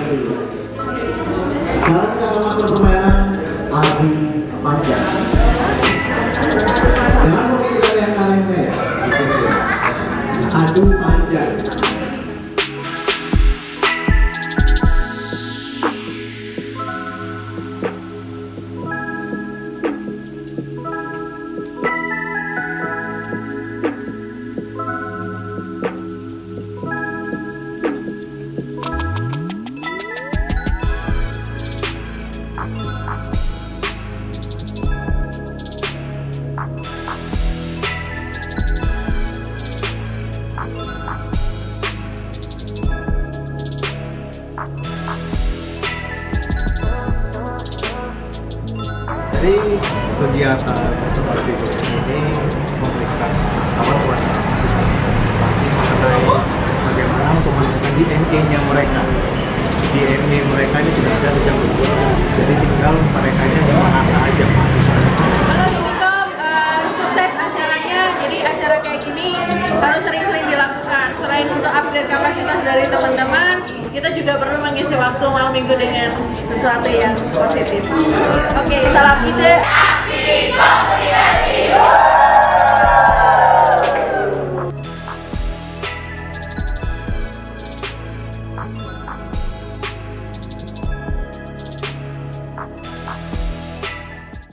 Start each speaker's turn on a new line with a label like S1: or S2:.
S1: dulu. Sekarang kita akan melakukan permainan adu panjang. Jangan mungkin kita yang kalengnya ya. Adu panjang.
S2: Jadi kegiatan seperti ini memberikan pengetahuan kepada mahasiswa masing mengenai bagaimana untuk menentukan DNA-nya mereka. DNA mereka ini sudah ada sejak dulu, jadi tinggal mereka ini mengasah aja mahasiswa.
S3: Halo Unicom, sukses acaranya. Jadi acara kayak gini harus sering-sering dilakukan. Selain untuk upgrade kapasitas dari teman-teman, kita juga perlu mengisi waktu malam minggu dengan sesuatu yang positif. Oke, salam ide.